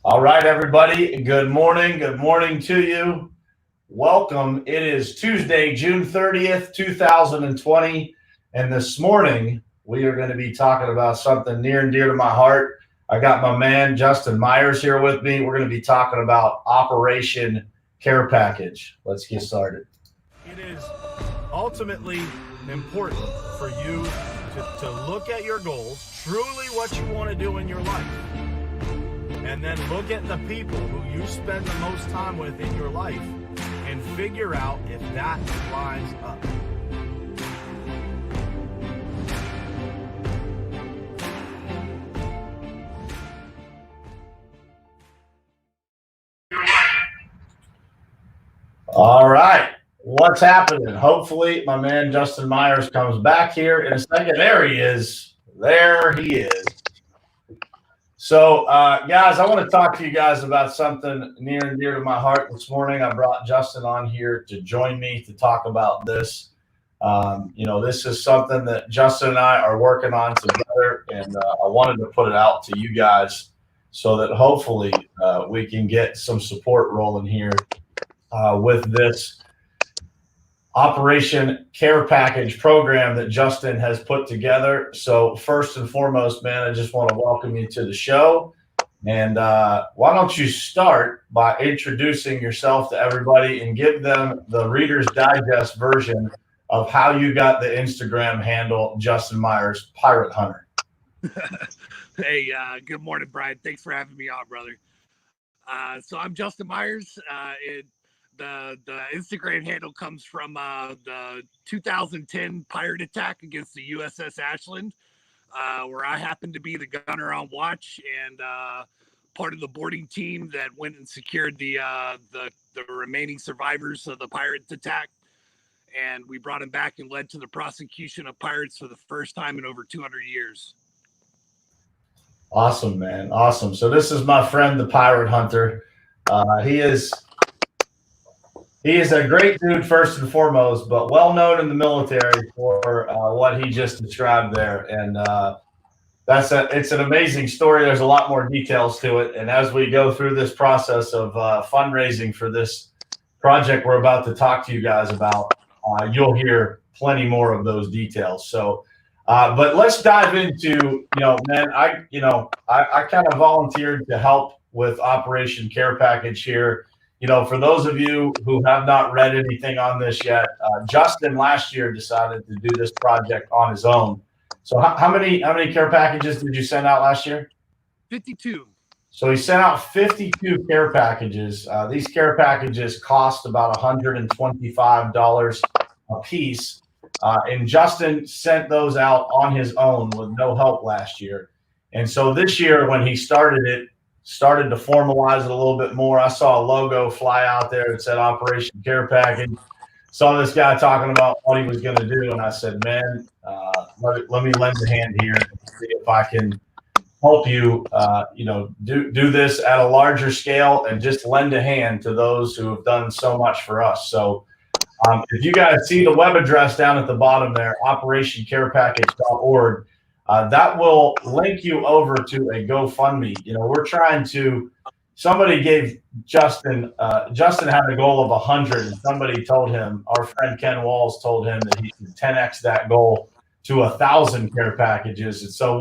All right, everybody. Good morning. Good morning to you. Welcome. It is Tuesday, June 30th, 2020. And this morning, we are going to be talking about something near and dear to my heart. I got my man, Justin Myers, here with me. We're going to be talking about Operation Care Package. Let's get started. It is ultimately important for you to look at your goals, truly what you want to do in your life, and then look at the people who you spend the most time with in your life and figure out if that lines up. All right. What's happening? Hopefully, my man Justin Myers comes back here in a second. There he is. There he is. So, guys, I want to talk to you guys about something near and dear to my heart this morning. I brought Justin on here to join me to talk about this. This is something that Justin and I are working on together, and I wanted to put it out to you guys so that hopefully we can get some support rolling here with this Operation Care Package program that Justin has put together. So first and foremost, man, I just want to welcome you to the show. And why don't you start by introducing yourself to everybody and give them the Reader's Digest version of how you got the Instagram handle Justin Myers Pirate Hunter. Hey, good morning, Brian. Thanks for having me on, brother. So I'm Justin Myers. The Instagram handle comes from the 2010 pirate attack against the USS Ashland, where I happened to be the gunner on watch and part of the boarding team that went and secured the remaining survivors of the pirate attack. And we brought him back and led to the prosecution of pirates for the first time in over 200 years. Awesome, man. Awesome. So this is my friend, the Pirate Hunter. He is a great dude, first and foremost, but well known in the military for what he just described there. And it's an amazing story. There's a lot more details to it. And as we go through this process of fundraising for this project we're about to talk to you guys about, you'll hear plenty more of those details. So, but let's dive into, man, I kind of volunteered to help with Operation Care Package here. For those of you who have not read anything on this yet, Justin last year decided to do this project on his own. So how many care packages did you send out last year? 52. So he sent out 52 care packages. These care packages cost about $125 a piece. And Justin sent those out on his own with no help last year. And so this year when he started to formalize it a little bit more. I saw a logo fly out there that said Operation Care Package. Saw this guy talking about what he was going to do, and I said, man, let me lend a hand here and see if I can help you, do this at a larger scale and just lend a hand to those who have done so much for us. So if you guys see the web address down at the bottom there, operationcarepackage.org, that will link you over to a GoFundMe. We're trying to. Somebody gave Justin. Justin had a goal of 100, and somebody told him. Our friend Ken Walls told him that he should 10x that goal to 1,000 care packages. And so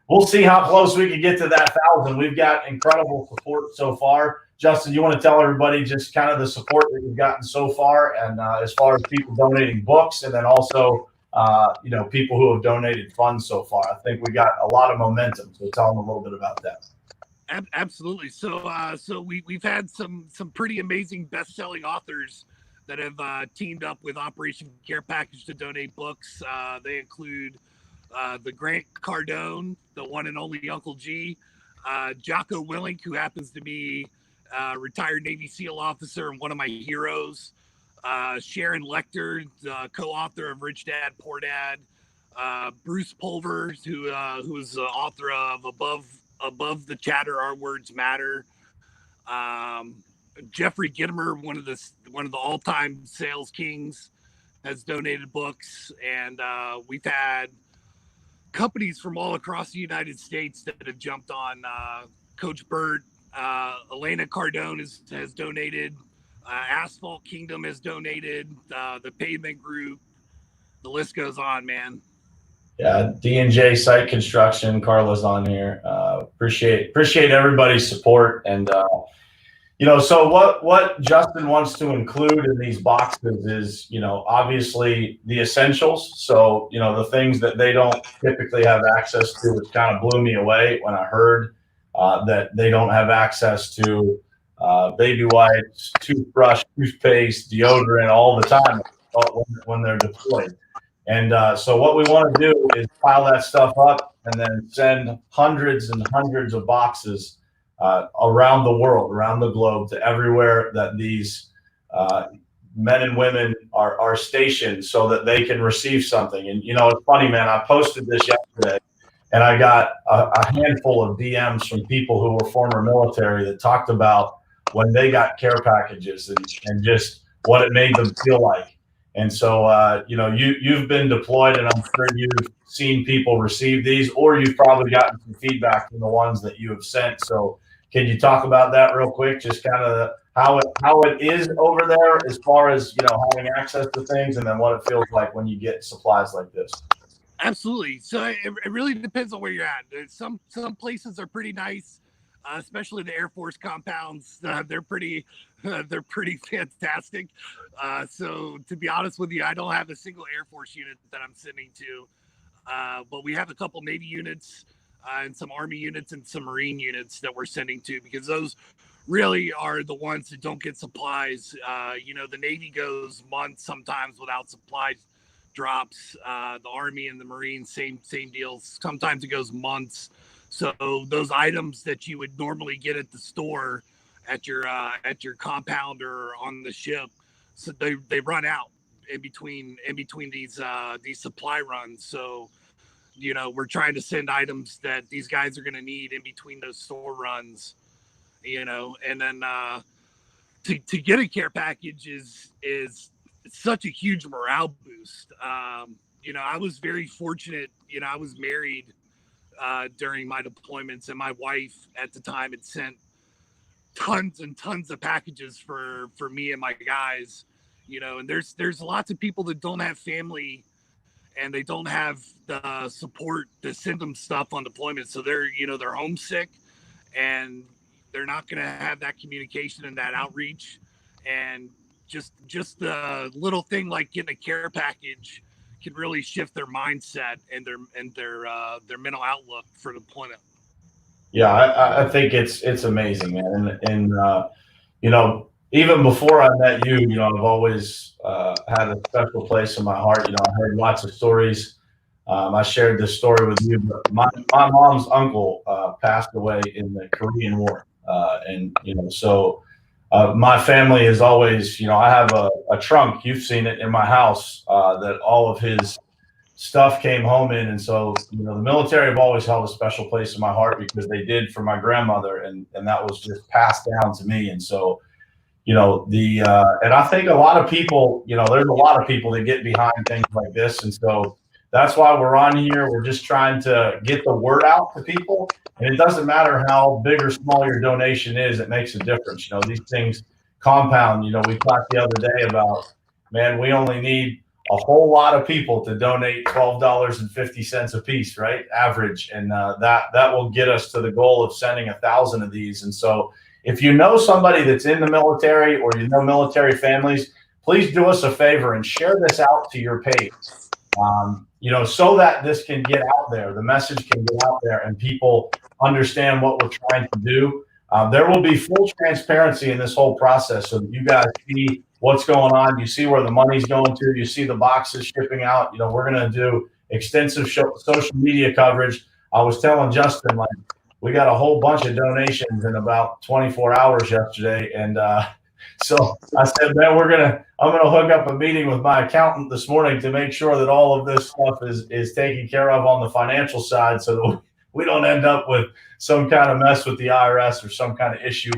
we'll see how close we can get to that 1,000. We've got incredible support so far. Justin, you want to tell everybody just kind of the support that you've gotten so far, and as far as people donating books, and then also people who have donated funds so far. I think we got a lot of momentum. So tell them a little bit about that. Absolutely. So we've had some pretty amazing best-selling authors that have teamed up with Operation Care Package to donate books. They include the Grant Cardone, the one and only Uncle G, Jocko Willink, who happens to be a retired Navy SEAL officer and one of my heroes. Sharon Lecter, the co-author of Rich Dad Poor Dad, Bruce Pulver, who is the author of Above the Chatter, Our Words Matter. Jeffrey Gitomer, one of the all-time sales kings, has donated books, and we've had companies from all across the United States that have jumped on. Coach Burt, Elena Cardone has donated. Asphalt Kingdom has donated. The Pavement Group. The list goes on, man. Yeah, D&J Site Construction, Carla's on here. Appreciate everybody's support. And so what Justin wants to include in these boxes is, obviously the essentials. So, the things that they don't typically have access to, which kind of blew me away when I heard that they don't have access to baby wipes, toothbrush, toothpaste, deodorant all the time when they're deployed. And so what we want to do is pile that stuff up and then send hundreds and hundreds of boxes around the world, around the globe, to everywhere that these men and women are stationed, so that they can receive something. And it's funny, man. I posted this yesterday, and I got a handful of DMs from people who were former military that talked about when they got care packages and just what it made them feel like. And so, you've been deployed, and I'm sure you've seen people receive these, or you've probably gotten some feedback from the ones that you have sent. So can you talk about that real quick? Just kind of how it is over there as far as, having access to things, and then what it feels like when you get supplies like this. Absolutely. So it really depends on where you're at. Some places are pretty nice, especially the Air Force compounds. They're pretty fantastic. So to be honest with you, I don't have a single Air Force unit that I'm sending to, but we have a couple Navy units and some Army units and some Marine units that we're sending to, because those really are the ones that don't get supplies. The Navy goes months sometimes without supplies drops. The Army and the Marines, same deals. Sometimes it goes months. So those items that you would normally get at the store, at your compound or on the ship, so they run out in between these supply runs. So we're trying to send items that these guys are going to need in between those store runs, and then to get a care package is such a huge morale boost. I was very fortunate. I was married during my deployments, and my wife at the time had sent tons and tons of packages for me and my guys, and there's lots of people that don't have family and they don't have the support to send them stuff on deployment. So they're homesick, and they're not going to have that communication and that outreach. And just the little thing like getting a care package can really shift their mindset and their mental outlook for deployment. Yeah, I think it's amazing, man. And even before I met you, I've always had a special place in my heart. I heard lots of stories. I shared this story with you, but my mom's uncle passed away in the Korean War. So my family is always, I have a trunk, you've seen it in my house, that all of his stuff came home in. And so, the military have always held a special place in my heart, because they did for my grandmother, and that was just passed down to me. And so, and I think a lot of people, there's a lot of people that get behind things like this. And so that's why we're on here. We're just trying to get the word out to people. And it doesn't matter how big or small your donation is, it makes a difference. These things compound. We talked the other day about, man, we only need a whole lot of people to donate $12.50 a piece, right? Average. And that will get us to the goal of sending 1,000 of these. And so if you know somebody that's in the military, or military families, please do us a favor and share this out to your page. So that this can get out there, the message can get out there, and people understand what we're trying to do. There will be full transparency in this whole process, so that you guys see what's going on. You see where the money's going to. You see the boxes shipping out. We're going to do extensive social media coverage. I was telling Justin, we got a whole bunch of donations in about 24 hours yesterday, and so I said, man, I'm gonna hook up a meeting with my accountant this morning to make sure that all of this stuff is taken care of on the financial side, so that we don't end up with some kind of mess with the IRS or some kind of issue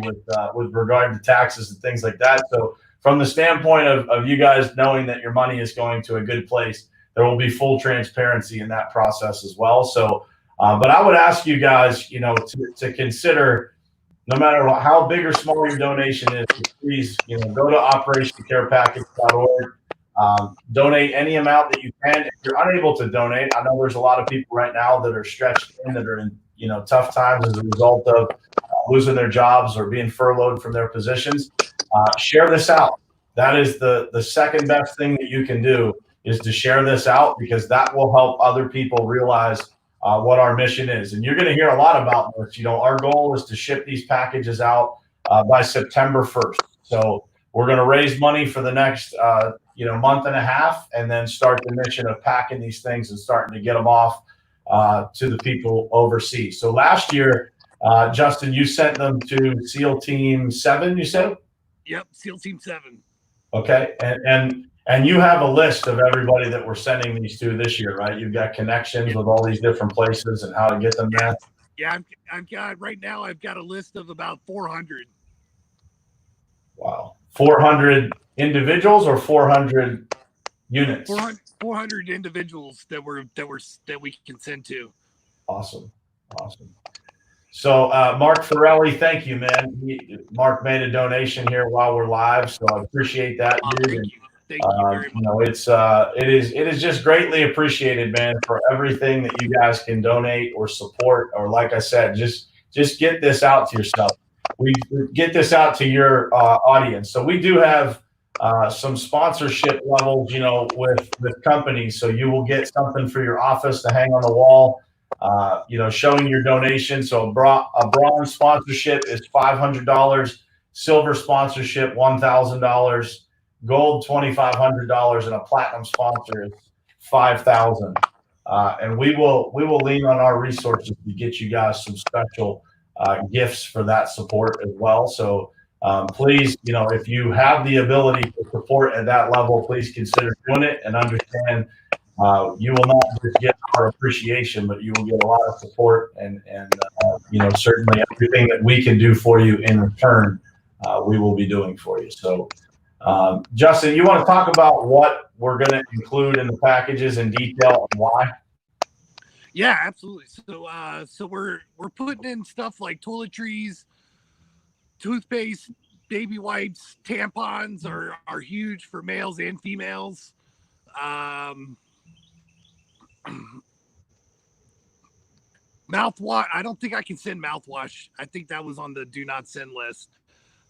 with regard to taxes and things like that. So from the standpoint of you guys knowing that your money is going to a good place, there will be full transparency in that process as well. So, but I would ask you guys, to consider no matter how big or small your donation is, please, go to operationcarepackage.org. Donate any amount that you can. If you're unable to donate, I know there's a lot of people right now that are stretched in, that are in, tough times as a result of losing their jobs or being furloughed from their positions. Share this out. That is the second best thing that you can do, is to share this out, because that will help other people realize what our mission is. And you're going to hear a lot about this. Our goal is to ship these packages out by September 1st. So we're going to raise money for the next, month and a half, and then start the mission of packing these things and starting to get them off to the people overseas. So last year, Justin, you sent them to SEAL Team 7, you said? Yep, SEAL Team 7. Okay, and you have a list of everybody that we're sending these to this year, right? You've got connections with all these different places and how to get them there. Yeah, I've got right now. I've got a list of about 400. Wow, 400 individuals or 400 units? 400 individuals that we can send to. Awesome. So Mark Farrelly, thank you, man. Mark made a donation here while we're live, so I appreciate that, dude. Thank you very much. It is just greatly appreciated, man, for everything that you guys can donate or support, or like I said, just get this out to yourself. We get this out to your audience. So we do have some sponsorship levels, with companies. So you will get something for your office to hang on the wall, showing your donation. So a bronze sponsorship is $500, silver sponsorship $1,000, gold $2,500, and a platinum sponsor is $5,000. And we will lean on our resources to get you guys some special gifts for that support as well. So please, if you have the ability to support at that level, please consider doing it, and understand you will not just get our appreciation, but you will get a lot of support, and certainly everything that we can do for you in return, we will be doing for you. So Justin, you want to talk about what we're going to include in the packages in detail and why? Yeah, absolutely. So we're putting in stuff like toiletries, toothpaste, baby wipes, tampons are huge for males and females. Mouthwash. I don't think I can send mouthwash. I think that was on the do not send list.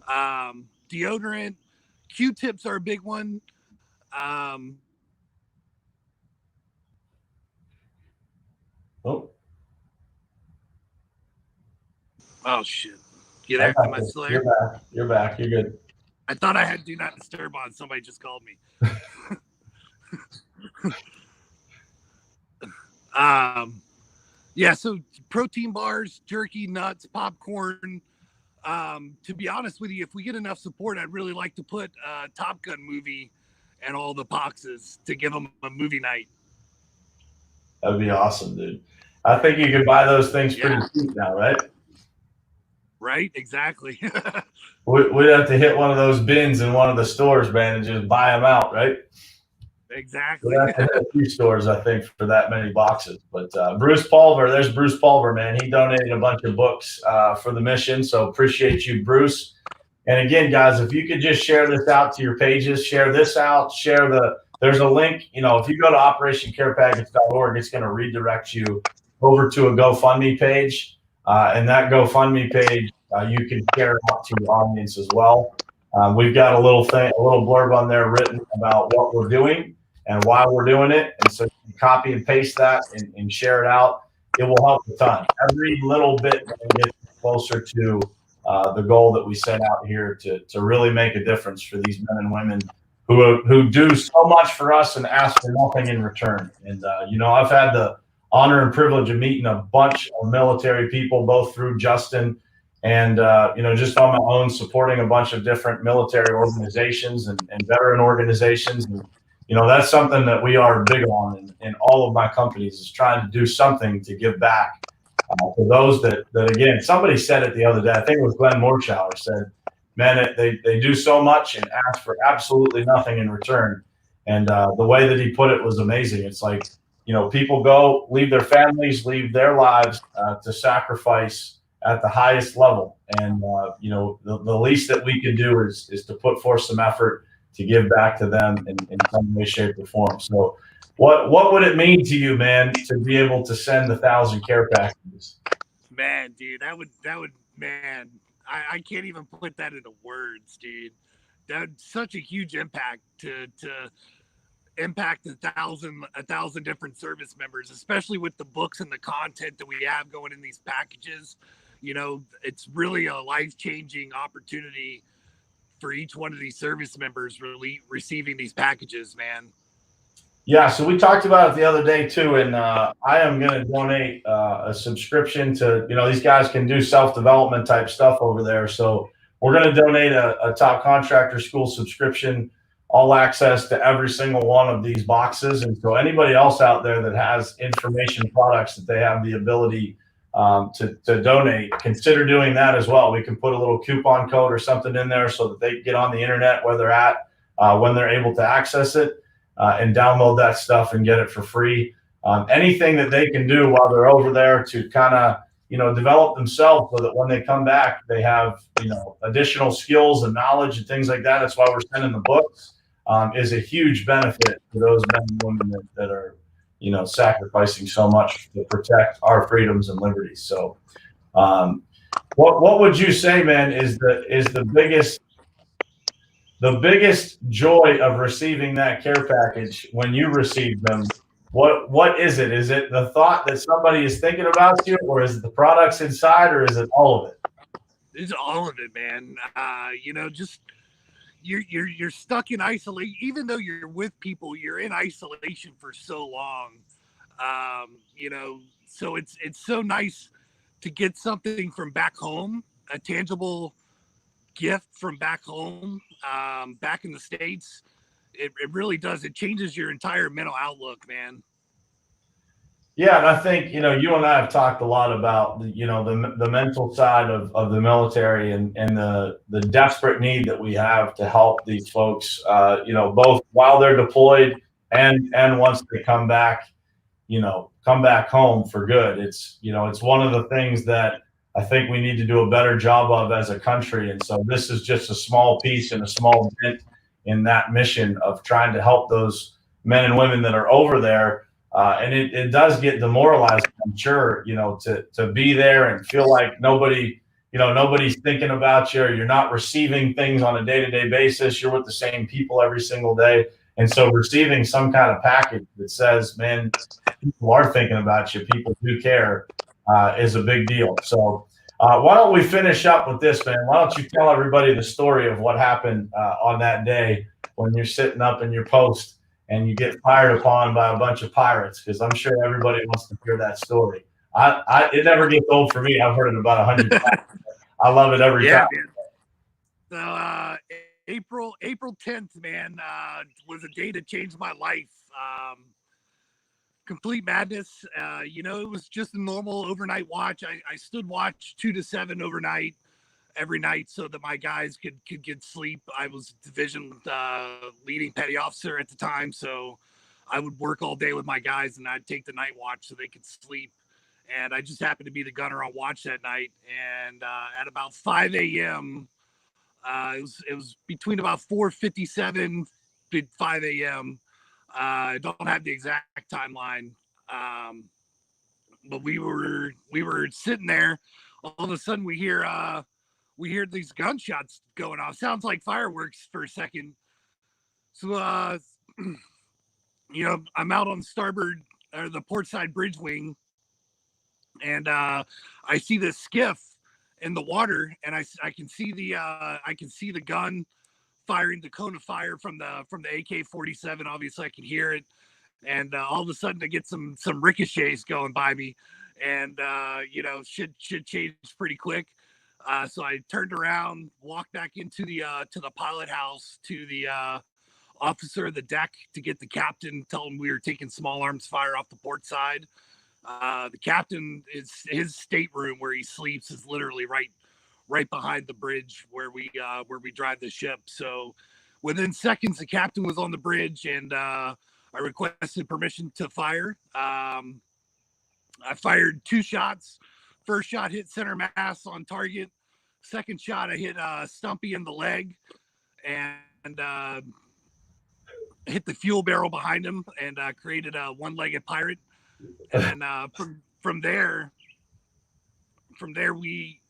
Deodorant, Q-tips are a big one. Oh shit! You there? Am I still there? You're back. You're good. I thought I had do not disturb on. Somebody just called me. Yeah. So protein bars, jerky, nuts, popcorn. To be honest with you, if we get enough support, I'd really like to put Top Gun movie and all the boxes to give them a movie night. That'd be awesome, dude. I think you can buy those things pretty cheap now, right? Right, exactly. We'd have to hit one of those bins in one of the stores, man, and just buy them out, right? Exactly. We'd have to hit a few stores, I think, for that many boxes. But Bruce Pulver, there's Bruce Pulver, man. He donated a bunch of books for the mission, so appreciate you, Bruce. And again, guys, if you could just share this out to your pages, share this out, there's a link. If you go to operationcarepackage.org, it's going to redirect you over to a GoFundMe page. And that GoFundMe page, you can share out to your audience as well. We've got a little blurb on there written about what we're doing and why we're doing it. And so you can copy and paste that and share it out. It will help a ton. Every little bit gets closer to the goal that we set out here to really make a difference for these men and women who do so much for us and ask for nothing in return. And, I've had the honor and privilege of meeting a bunch of military people, both through Justin and, just on my own, supporting a bunch of different military organizations and veteran organizations. And, that's something that we are big on in all of my companies, is trying to do something to give back to those that again, somebody said it the other day, I think it was Glenn Morshower, said, man, they do so much and ask for absolutely nothing in return. And the way that he put it was amazing. It's like, people leave their families, leave their lives to sacrifice at the highest level. And the least that we can do is to put forth some effort to give back to them in some way, shape, or form. So, what would it mean to you, man, to be able to send 1,000 care packages? Man, dude, that would man. I can't even put that into words, dude. That's such a huge impact to impact a thousand different service members, especially with the books and the content that we have going in these packages. It's really a life-changing opportunity for each one of these service members really receiving these packages, man. Yeah, so we talked about it the other day too, and I am going to donate a subscription to, these guys can do self-development type stuff over there. So we're going to donate a top contractor school subscription, all access to every single one of these boxes. And so anybody else out there that has information products that they have the ability to donate, consider doing that as well. We can put a little coupon code or something in there so that they get on the internet where they're at when they're able to access it. And download that stuff and get it for free. Anything that they can do while they're over there to kind of, develop themselves so that when they come back, they have, additional skills and knowledge and things like that. That's why we're sending the books, is a huge benefit to those men and women that are, sacrificing so much to protect our freedoms and liberties. So what would you say, man, is the biggest joy of receiving that care package when you receive them? What is it? Is it the thought that somebody is thinking about you, or is it the products inside, or is it all of it? It's all of it, man. Just you're stuck in isolation. Even though you're with people, you're in isolation for so long. So it's so nice to get something from back home, a tangible gift from back home, back in the States. It really does. It changes your entire mental outlook, man. Yeah, and I think you and I have talked a lot about the mental side of the military and the desperate need that we have to help these folks. Both while they're deployed and once they come back home for good. It's one of the things that I think we need to do a better job of as a country. And so this is just a small piece and a small dent in that mission of trying to help those men and women that are over there. And it does get demoralizing, I'm sure, to be there and feel like nobody's thinking about you, or you're not receiving things on a day-to-day basis. You're with the same people every single day. And so receiving some kind of package that says, man, people are thinking about you, people do care, is a big deal. So why don't we finish up with this, man? Why don't you tell everybody the story of what happened on that day when you're sitting up in your post and you get fired upon by a bunch of pirates? Because I'm sure everybody wants to hear that story. It never gets old for me. I've heard it about 100 times. I love it every time. Man. So April 10th, man, was a day that changed my life. Complete madness. It was just a normal overnight watch. I stood watch 2 to 7 overnight every night so that my guys could get sleep. I was division leading petty officer at the time, so I would work all day with my guys and I'd take the night watch so they could sleep. And I just happened to be the gunner on watch that night. And at about 5 a.m., it was between about 4:57 to 5 a.m. I don't have the exact timeline, but we were sitting there. All of a sudden, we hear these gunshots going off. Sounds like fireworks for a second. So, I'm out on starboard or the port side bridge wing, and I see this skiff in the water, and I can see the gun firing the cone of fire from the AK-47. Obviously I could hear it, and all of a sudden I get some ricochets going by me, and shit changed pretty quick. So I turned around, walked back into the to the pilot house, to the officer of the deck to get the captain, tell him we were taking small arms fire off the port side. The captain, his stateroom where he sleeps is literally right behind the bridge where we drive the ship. So within seconds, the captain was on the bridge, and I requested permission to fire. I fired 2 shots. First shot hit center mass on target. Second shot, I hit Stumpy in the leg and hit the fuel barrel behind him and created a one-legged pirate. And then from there we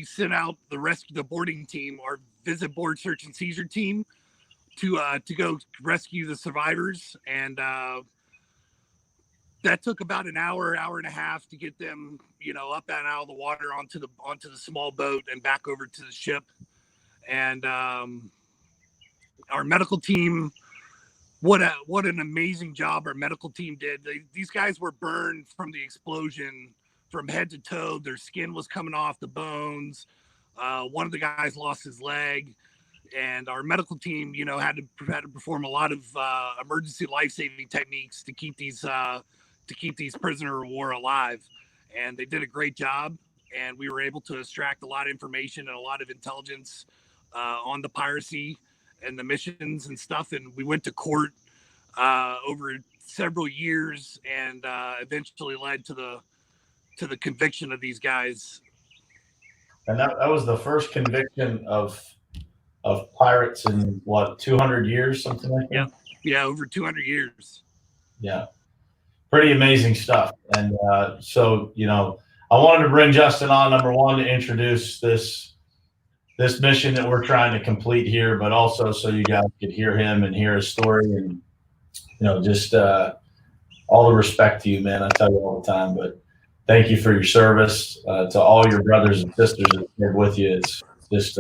sent out the boarding team, our visit board search and seizure team, to go rescue the survivors. And that took about an hour and a half to get them, up and out of the water onto the small boat and back over to the ship. And our medical team, what an amazing job our medical team did. These guys were burned from the explosion from head to toe. Their skin was coming off the bones. One of the guys lost his leg, and our medical team, had to perform a lot of emergency life-saving techniques to keep these prisoner of war alive. And they did a great job, and we were able to extract a lot of information and a lot of intelligence on the piracy and the missions and stuff. And we went to court over several years, and eventually led to the conviction of these guys. And that was the first conviction of pirates in 200 years, something like that. Yeah, over 200 years. Yeah, pretty amazing stuff. And so I wanted to bring Justin on, number one, to introduce this mission that we're trying to complete here, but also so you guys could hear him and hear his story, and just all the respect to you, man. I tell you all the time, but thank you for your service to all your brothers and sisters that are with you. It's just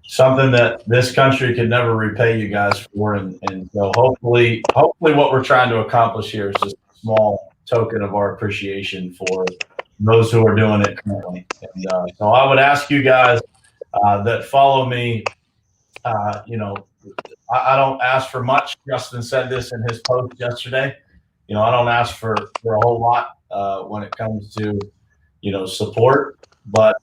something that this country could never repay you guys for. And so hopefully what we're trying to accomplish here is just a small token of our appreciation for those who are doing it currently. And so I would ask you guys that follow me, I don't ask for much. Justin said this in his post yesterday. I don't ask for a whole lot when it comes to, support, but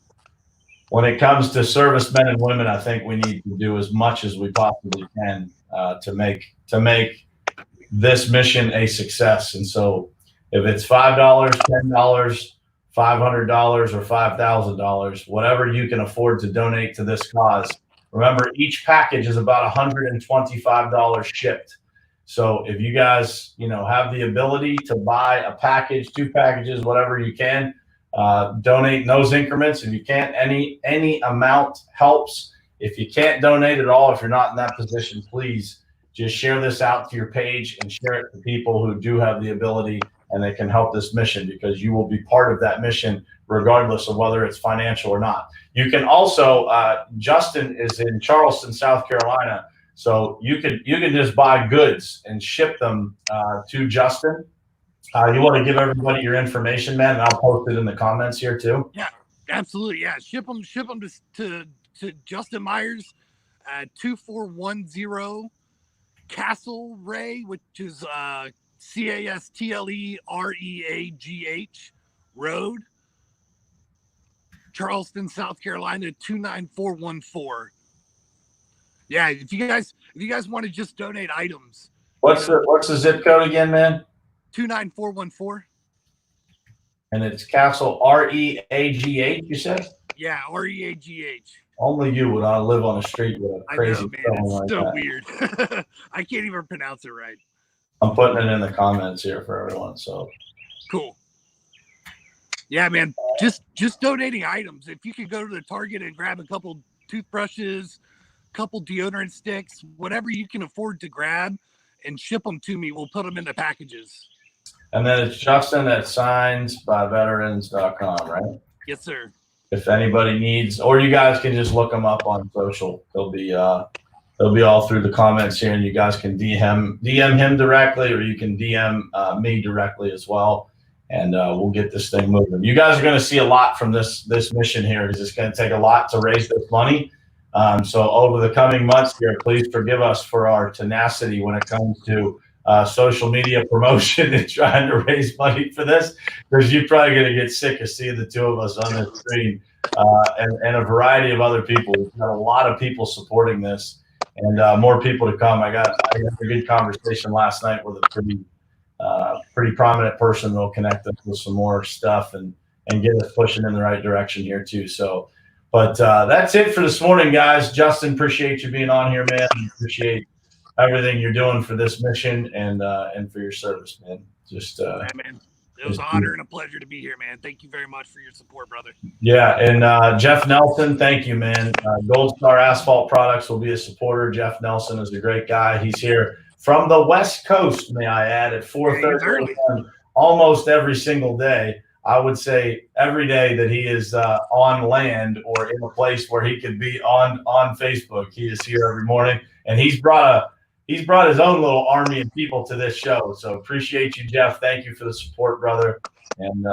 when it comes to servicemen and women, I think we need to do as much as we possibly can to make this mission a success. And so if it's $5, $10, $500, or $5,000, whatever you can afford to donate to this cause. Remember, each package is about $125 shipped. So if you guys, have the ability to buy a package, 2 packages, whatever you can, donate in those increments. If you can't, any amount helps. If you can't donate at all, if you're not in that position, please just share this out to your page and share it to people who do have the ability and they can help this mission, because you will be part of that mission regardless of whether it's financial or not. You can also, Justin is in Charleston, South Carolina. So you can just buy goods and ship them to Justin. You want to give everybody your information, man, and I'll post it in the comments here too. Yeah, absolutely. Yeah, ship them to Justin Myers at 2410 Castlereagh, which is Castlereagh Road, Charleston, South Carolina 29414. Yeah, if you guys want to just donate items. What's the zip code again, man? 29414. And it's Castle REAGH, you said? Yeah, REAGH. Only you would live on a street with a crazy I know, man. It's like so that. weird. I can't even pronounce it right. I'm putting it in the comments here for everyone. So cool. Yeah, man. Just donating items. If you could go to the Target and grab a couple toothbrushes, couple deodorant sticks, whatever you can afford to grab, and ship them to me, we'll put them in the packages. And then it's Justin at signsbyveterans.com, right? Yes, sir. If anybody needs, or you guys can just look them up on social. They'll be all through the comments here, and you guys can DM him directly, or you can DM me directly as well, and we'll get this thing moving. You guys are going to see a lot from this mission here, because it's going to take a lot to raise this money. So over the coming months here, please forgive us for our tenacity when it comes to social media promotion and trying to raise money for this, because you're probably going to get sick of seeing the two of us on the screen and a variety of other people. We've got a lot of people supporting this, and more people to come. I got a good conversation last night with a pretty prominent person that'll connect us with some more stuff and get us pushing in the right direction here too. So, but that's it for this morning, guys. Justin, appreciate you being on here, man. Appreciate everything you're doing for this mission and for your service, man. Just man. It was an honor and a pleasure to be here, man. Thank you very much for your support, brother. Yeah, and Jeff Nelson, thank you, man. Gold Star Asphalt Products will be a supporter. Jeff Nelson is a great guy. He's here from the West Coast, may I add, at 4:30 almost every single day. I would say every day that he is on land or in a place where he could be on Facebook. He is here every morning, and he's brought his own little army of people to this show. So appreciate you, Jeff. Thank you for the support, brother. And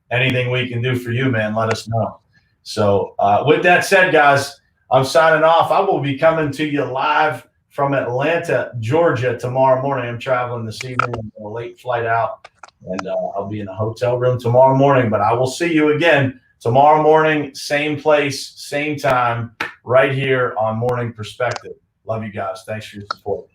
anything we can do for you, man, let us know. So with that said, guys, I'm signing off. I will be coming to you live from Atlanta, Georgia tomorrow morning. I'm traveling this evening. I'm on a late flight out, and I'll be in a hotel room tomorrow morning. But I will see you again tomorrow morning, same place, same time, right here on Morning Perspective. Love you guys. Thanks for your support.